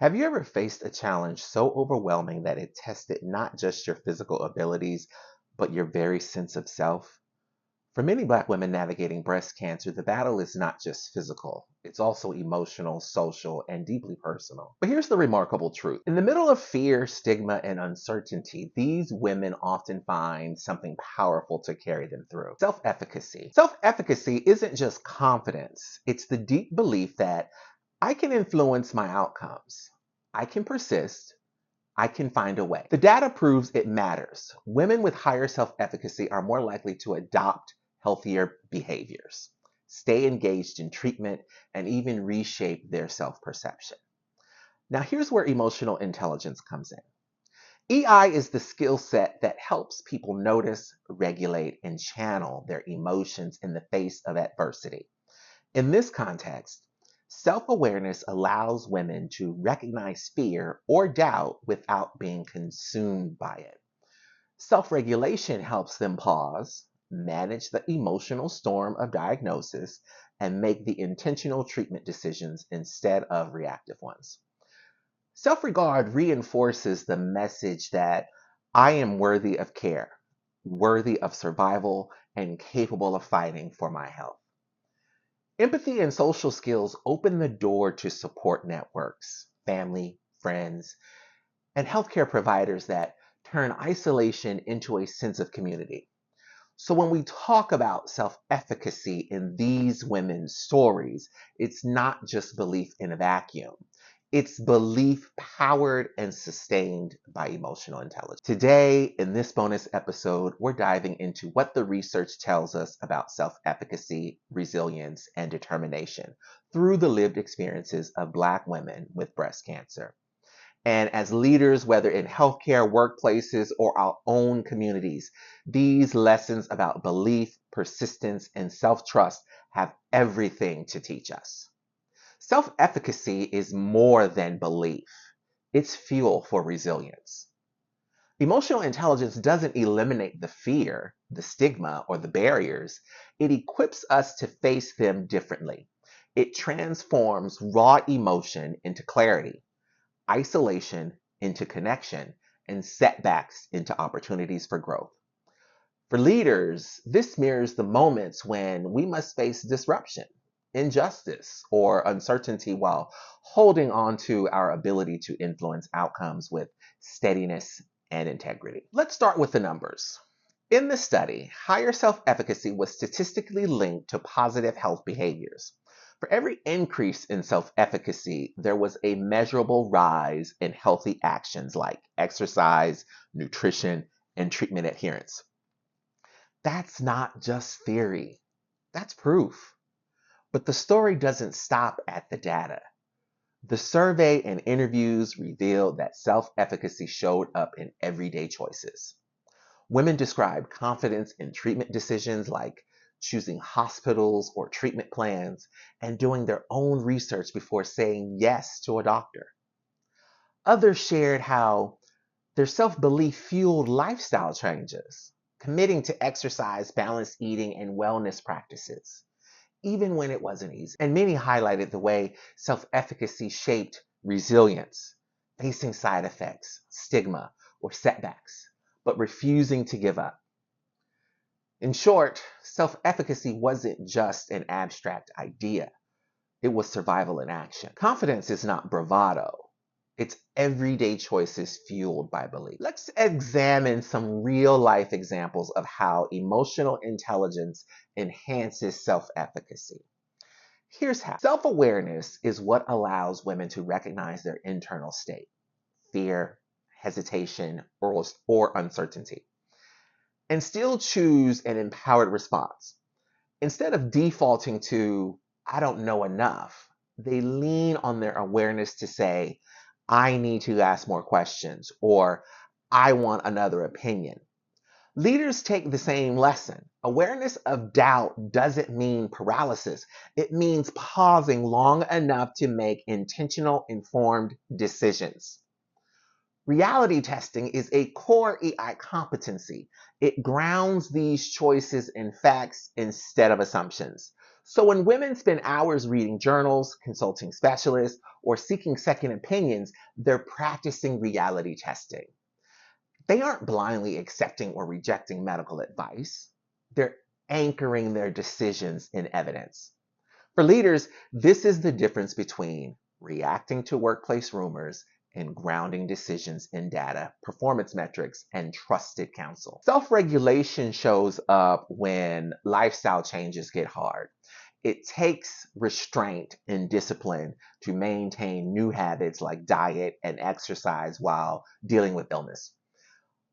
Have you ever faced a challenge so overwhelming that it tested not just your physical abilities, but your very sense of self? For many Black women navigating breast cancer, the battle is not just physical, it's also emotional, social, and deeply personal. But here's the remarkable truth. In the middle of fear, stigma, and uncertainty, these women often find something powerful to carry them through. Self-efficacy. Self-efficacy isn't just confidence, it's the deep belief that I can influence my outcomes. I can persist. I can find a way. The data proves it matters. Women with higher self-efficacy are more likely to adopt healthier behaviors, stay engaged in treatment, and even reshape their self-perception. Now, here's where emotional intelligence comes in. EI is the skill set that helps people notice, regulate, and channel their emotions in the face of adversity. In this context, self-awareness allows women to recognize fear or doubt without being consumed by it. Self-regulation helps them pause, manage the emotional storm of diagnosis, and make the intentional treatment decisions instead of reactive ones. Self-regard reinforces the message that I am worthy of care, worthy of survival, and capable of fighting for my health. Empathy and social skills open the door to support networks, family, friends, and healthcare providers that turn isolation into a sense of community. So when we talk about self-efficacy in these women's stories, it's not just belief in a vacuum. It's belief powered and sustained by emotional intelligence. Today, in this bonus episode, we're diving into what the research tells us about self-efficacy, resilience, and determination through the lived experiences of Black women with breast cancer. And as leaders, whether in healthcare, workplaces, or our own communities, these lessons about belief, persistence, and self-trust have everything to teach us. Self-efficacy is more than belief. It's fuel for resilience. Emotional intelligence doesn't eliminate the fear, the stigma, or the barriers. It equips us to face them differently. It transforms raw emotion into clarity, isolation into connection, and setbacks into opportunities for growth. For leaders, this mirrors the moments when we must face disruption, injustice, or uncertainty while holding on to our ability to influence outcomes with steadiness and integrity. Let's start with the numbers. In the study, higher self-efficacy was statistically linked to positive health behaviors. For every increase in self-efficacy, there was a measurable rise in healthy actions like exercise, nutrition, and treatment adherence. That's not just theory, that's proof. But the story doesn't stop at the data. The survey and interviews revealed that self-efficacy showed up in everyday choices. Women described confidence in treatment decisions like choosing hospitals or treatment plans and doing their own research before saying yes to a doctor. Others shared how their self-belief fueled lifestyle changes, committing to exercise, balanced eating, and wellness practices, even when it wasn't easy. And many highlighted the way self-efficacy shaped resilience, facing side effects, stigma, or setbacks, but refusing to give up. In short, self-efficacy wasn't just an abstract idea. It was survival in action. Confidence is not bravado. It's everyday choices fueled by belief. Let's examine some real-life examples of how emotional intelligence enhances self-efficacy. Here's how. Self-awareness is what allows women to recognize their internal state, fear, hesitation, or uncertainty, and still choose an empowered response. Instead of defaulting to, I don't know enough, they lean on their awareness to say, I need to ask more questions, or I want another opinion. Leaders take the same lesson. Awareness of doubt doesn't mean paralysis. It means pausing long enough to make intentional, informed decisions. Reality testing is a core EI competency. It grounds these choices in facts instead of assumptions. So when women spend hours reading journals, consulting specialists, or seeking second opinions, they're practicing reality testing. They aren't blindly accepting or rejecting medical advice. They're anchoring their decisions in evidence. For leaders, this is the difference between reacting to workplace rumors and grounding decisions in data, performance metrics, and trusted counsel. Self-regulation shows up when lifestyle changes get hard. It takes restraint and discipline to maintain new habits like diet and exercise while dealing with illness.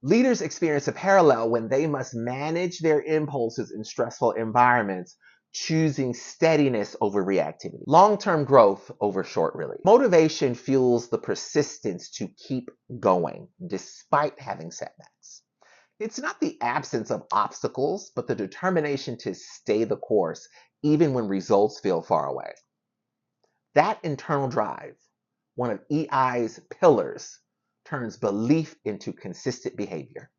Leaders experience a parallel when they must manage their impulses in stressful environments, choosing steadiness over reactivity, long-term growth over short relief. Motivation fuels the persistence to keep going despite having setbacks. It's not the absence of obstacles, but the determination to stay the course even when results feel far away. That internal drive, one of EI's pillars, turns belief into consistent behavior.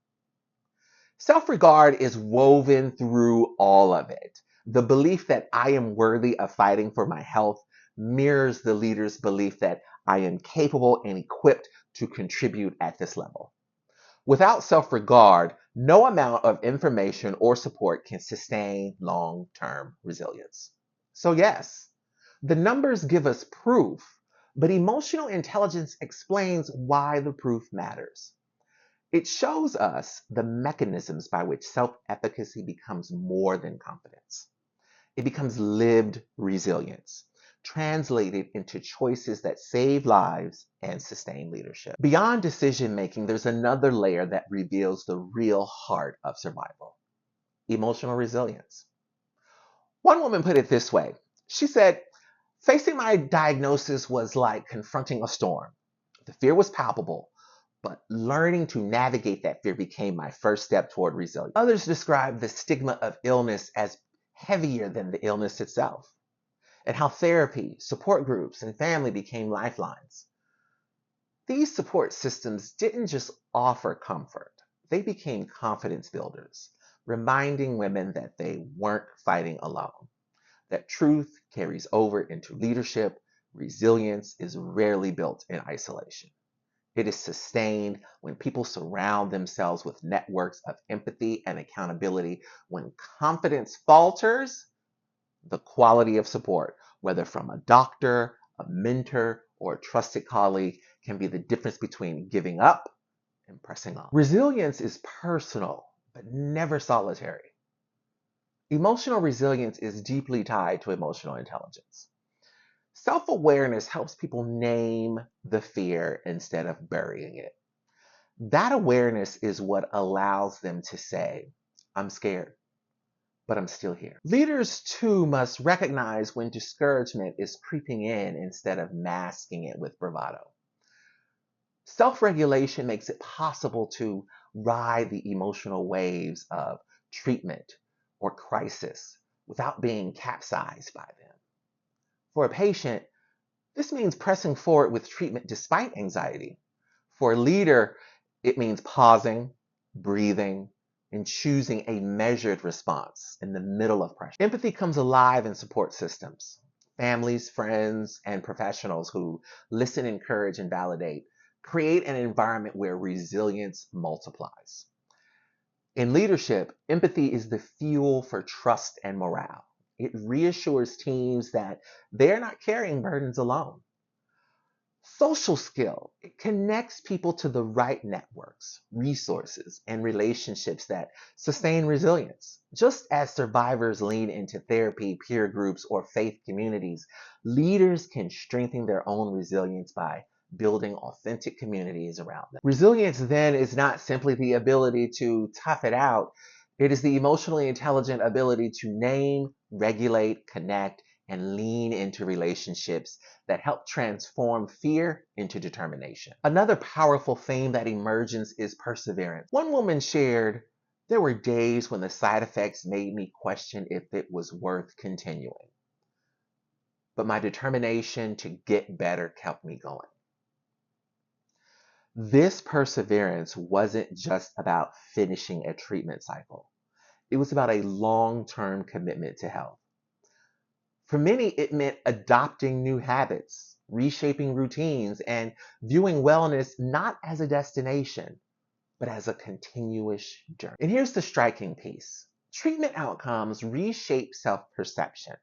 Self-regard is woven through all of it. The belief that I am worthy of fighting for my health mirrors the leader's belief that I am capable and equipped to contribute at this level. Without self-regard, no amount of information or support can sustain long-term resilience. So yes, the numbers give us proof, but emotional intelligence explains why the proof matters. It shows us the mechanisms by which self-efficacy becomes more than confidence. It becomes lived resilience, translated into choices that save lives and sustain leadership. Beyond decision-making, there's another layer that reveals the real heart of survival: emotional resilience. One woman put it this way. She said, "Facing my diagnosis was like confronting a storm. The fear was palpable, but learning to navigate that fear became my first step toward resilience." Others describe the stigma of illness as heavier than the illness itself, and how therapy, support groups, and family became lifelines. These support systems didn't just offer comfort, they became confidence builders, reminding women that they weren't fighting alone, that truth carries over into leadership. Resilience is rarely built in isolation. It is sustained when people surround themselves with networks of empathy and accountability. When confidence falters, the quality of support, whether from a doctor, a mentor, or a trusted colleague, can be the difference between giving up and pressing on. Resilience is personal, but never solitary. Emotional resilience is deeply tied to emotional intelligence. Self-awareness helps people name the fear instead of burying it. That awareness is what allows them to say, "I'm scared, but I'm still here." Leaders, too, must recognize when discouragement is creeping in instead of masking it with bravado. Self-regulation makes it possible to ride the emotional waves of treatment or crisis without being capsized by them. For a patient, this means pressing forward with treatment despite anxiety. For a leader, it means pausing, breathing, and choosing a measured response in the middle of pressure. Empathy comes alive in support systems. Families, friends, and professionals who listen, encourage, and validate create an environment where resilience multiplies. In leadership, empathy is the fuel for trust and morale. It reassures teams that they're not carrying burdens alone. Social skill, it connects people to the right networks, resources, and relationships that sustain resilience. Just as survivors lean into therapy, peer groups, or faith communities, leaders can strengthen their own resilience by building authentic communities around them. Resilience then is not simply the ability to tough it out. It is the emotionally intelligent ability to name, regulate, connect, and lean into relationships that help transform fear into determination. Another powerful theme that emerges is perseverance. One woman shared, "There were days when the side effects made me question if it was worth continuing, but my determination to get better kept me going." This perseverance wasn't just about finishing a treatment cycle. It was about a long-term commitment to health. For many, it meant adopting new habits, reshaping routines, and viewing wellness not as a destination, but as a continuous journey. And here's the striking piece. Treatment outcomes reshape self-perception.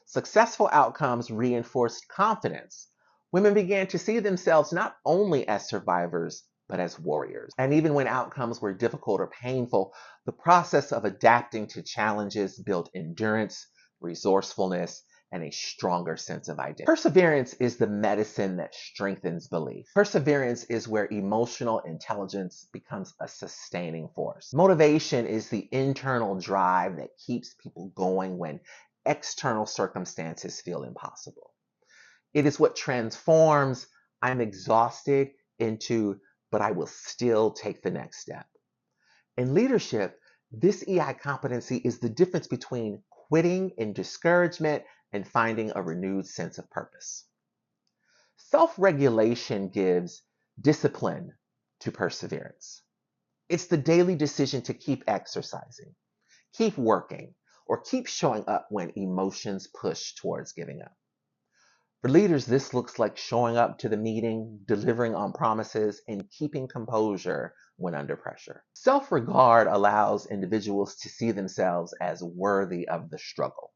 Successful outcomes reinforced confidence. Women began to see themselves not only as survivors, but as warriors. And even when outcomes were difficult or painful, the process of adapting to challenges built endurance, resourcefulness, and a stronger sense of identity. Perseverance is the medicine that strengthens belief. Perseverance is where emotional intelligence becomes a sustaining force. Motivation is the internal drive that keeps people going when external circumstances feel impossible. It is what transforms "I'm exhausted" into "but I will still take the next step." In leadership, this EI competency is the difference between quitting in discouragement and finding a renewed sense of purpose. Self-regulation gives discipline to perseverance. It's the daily decision to keep exercising, keep working, or keep showing up when emotions push towards giving up. For leaders, this looks like showing up to the meeting, delivering on promises, and keeping composure when under pressure. Self-regard allows individuals to see themselves as worthy of the struggle.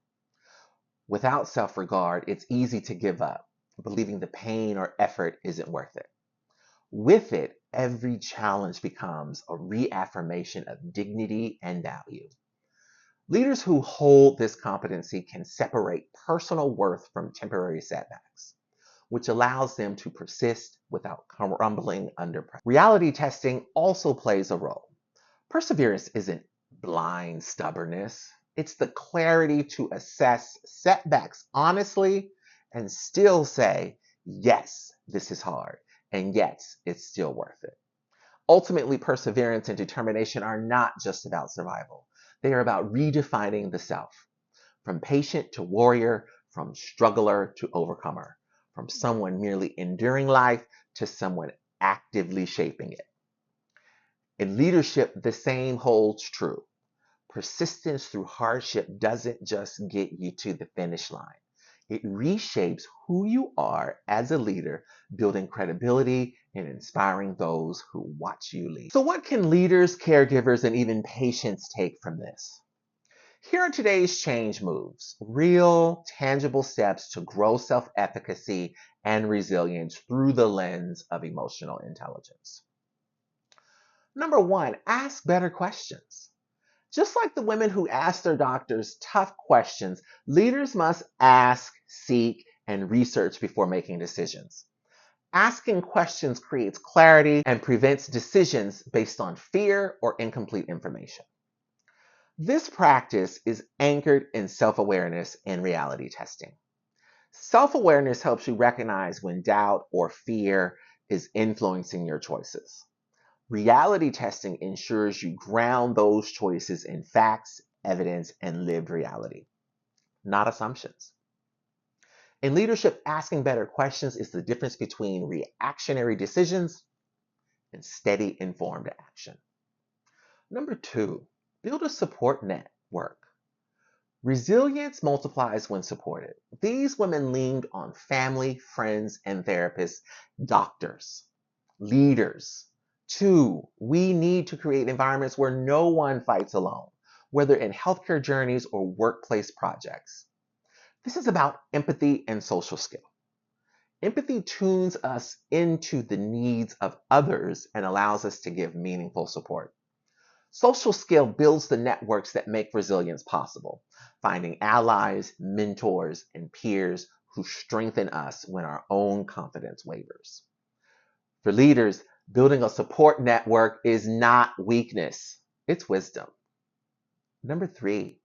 Without self-regard, it's easy to give up, believing the pain or effort isn't worth it. With it, every challenge becomes a reaffirmation of dignity and value. Leaders who hold this competency can separate personal worth from temporary setbacks, which allows them to persist without crumbling under pressure. Reality testing also plays a role. Perseverance isn't blind stubbornness. It's the clarity to assess setbacks honestly and still say, yes, this is hard, and yes, it's still worth it. Ultimately, perseverance and determination are not just about survival. They are about redefining the self, from patient to warrior, from struggler to overcomer, from someone merely enduring life to someone actively shaping it. In leadership, the same holds true. Persistence through hardship doesn't just get you to the finish line. It reshapes who you are as a leader, building credibility and inspiring those who watch you lead. So what can leaders, caregivers, and even patients take from this? Here are today's change moves, real, tangible steps to grow self-efficacy and resilience through the lens of emotional intelligence. Number one, ask better questions. Just like the women who ask their doctors tough questions, leaders must ask, seek, and research before making decisions. Asking questions creates clarity and prevents decisions based on fear or incomplete information. This practice is anchored in self-awareness and reality testing. Self-awareness helps you recognize when doubt or fear is influencing your choices. Reality testing ensures you ground those choices in facts, evidence, and lived reality, not assumptions. In leadership, asking better questions is the difference between reactionary decisions and steady, informed action. Number two, build a support network. Resilience multiplies when supported. These women leaned on family, friends, and therapists, doctors, leaders. Two, we need to create environments where no one fights alone, whether in healthcare journeys or workplace projects. This is about empathy and social skill. Empathy tunes us into the needs of others and allows us to give meaningful support. Social skill builds the networks that make resilience possible, finding allies, mentors, and peers who strengthen us when our own confidence wavers. For leaders, building a support network is not weakness, it's wisdom. Number three,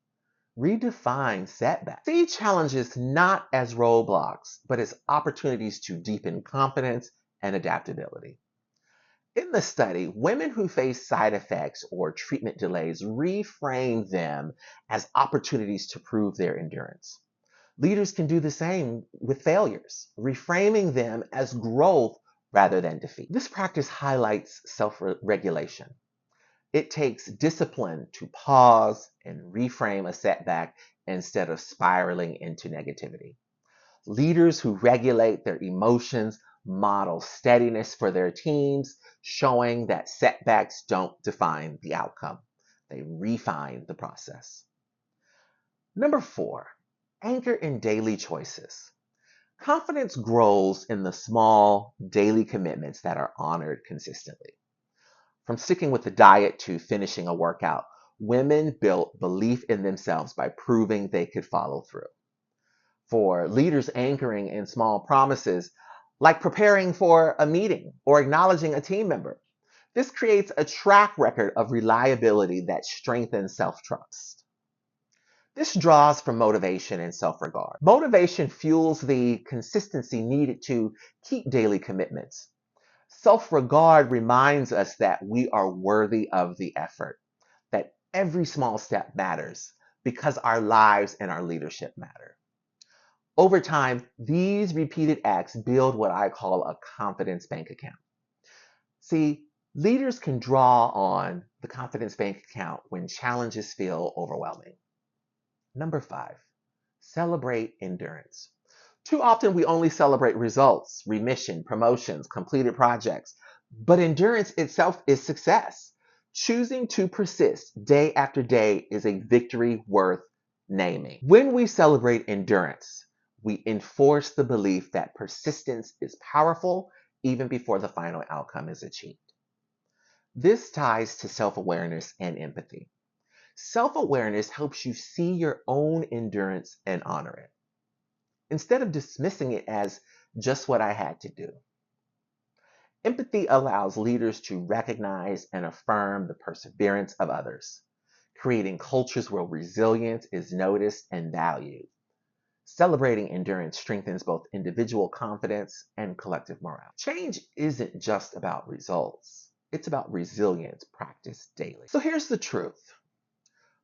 redefine setbacks. See challenges not as roadblocks, but as opportunities to deepen confidence and adaptability. In the study, women who face side effects or treatment delays reframe them as opportunities to prove their endurance. Leaders can do the same with failures, reframing them as growth rather than defeat. This practice highlights self-regulation. It takes discipline to pause and reframe a setback instead of spiraling into negativity. Leaders who regulate their emotions model steadiness for their teams, showing that setbacks don't define the outcome. They refine the process. Number 4, anchor in daily choices. Confidence grows in the small daily commitments that are honored consistently. From sticking with the diet to finishing a workout, women built belief in themselves by proving they could follow through. For leaders anchoring in small promises, like preparing for a meeting or acknowledging a team member, this creates a track record of reliability that strengthens self-trust. This draws from motivation and self-regard. Motivation fuels the consistency needed to keep daily commitments. Self-regard reminds us that we are worthy of the effort, that every small step matters because our lives and our leadership matter. Over time, these repeated acts build what I call a confidence bank account. See, leaders can draw on the confidence bank account when challenges feel overwhelming. Number 5, celebrate endurance. Too often we only celebrate results, remission, promotions, completed projects, but endurance itself is success. Choosing to persist day after day is a victory worth naming. When we celebrate endurance, we enforce the belief that persistence is powerful even before the final outcome is achieved. This ties to self-awareness and empathy. Self-awareness helps you see your own endurance and honor it, instead of dismissing it as just what I had to do. Empathy allows leaders to recognize and affirm the perseverance of others, creating cultures where resilience is noticed and valued. Celebrating endurance strengthens both individual confidence and collective morale. Change isn't just about results. It's about resilience practiced daily. So here's the truth.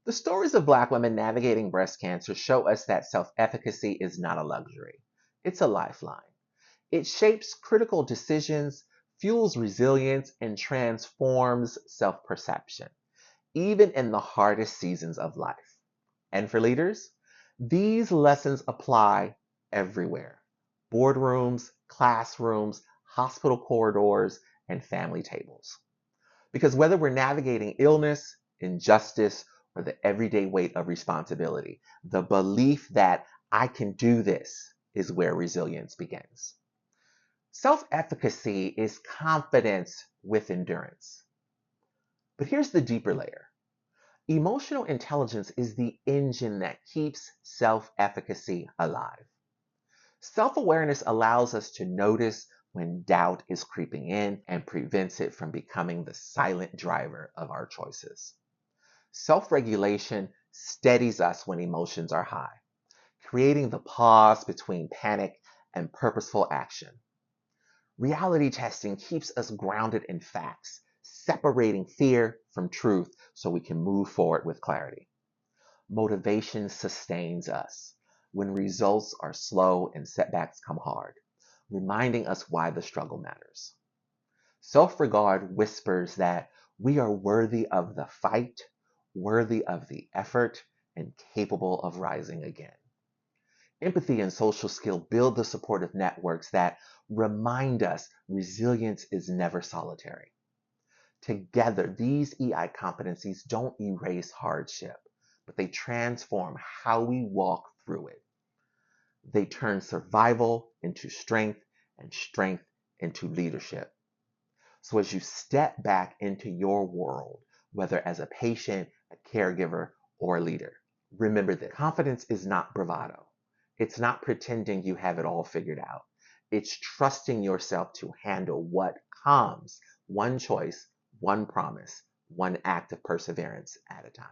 The stories of Black women navigating breast cancer show us that self-efficacy is not a luxury. It's a lifeline. It shapes critical decisions, fuels resilience, and transforms self-perception, even in the hardest seasons of life. And for leaders, these lessons apply everywhere: boardrooms, classrooms, hospital corridors, and family tables. Because whether we're navigating illness, injustice, or the everyday weight of responsibility, the belief that I can do this is where resilience begins. Self-efficacy is confidence with endurance. But here's the deeper layer. Emotional intelligence is the engine that keeps self-efficacy alive. Self-awareness allows us to notice when doubt is creeping in and prevents it from becoming the silent driver of our choices. Self-regulation steadies us when emotions are high, creating the pause between panic and purposeful action. Reality testing keeps us grounded in facts, separating fear from truth so we can move forward with clarity. Motivation sustains us when results are slow and setbacks come hard, reminding us why the struggle matters. Self-regard whispers that we are worthy of the fight, worthy of the effort, and capable of rising again. Empathy and social skill build the supportive networks that remind us resilience is never solitary. Together, these EI competencies don't erase hardship, but they transform how we walk through it. They turn survival into strength and strength into leadership. So as you step back into your world, whether as a patient, a caregiver, or a leader, remember that confidence is not bravado. It's not pretending you have it all figured out. It's trusting yourself to handle what comes, one choice, one promise, one act of perseverance at a time.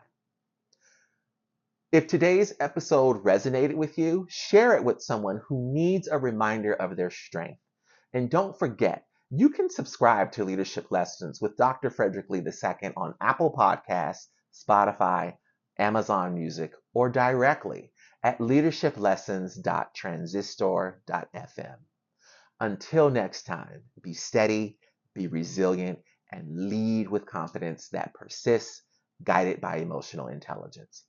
If today's episode resonated with you, share it with someone who needs a reminder of their strength. And don't forget, you can subscribe to Leadership Lessons with Dr. Fredrick Lee II on Apple Podcasts, Spotify, Amazon Music, or directly at leadershiplessons.transistor.fm. Until next time, be steady, be resilient, and lead with confidence that persists, guided by emotional intelligence.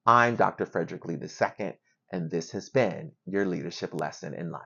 I'm Dr. Fredrick Lee II, and this has been your leadership lesson in life.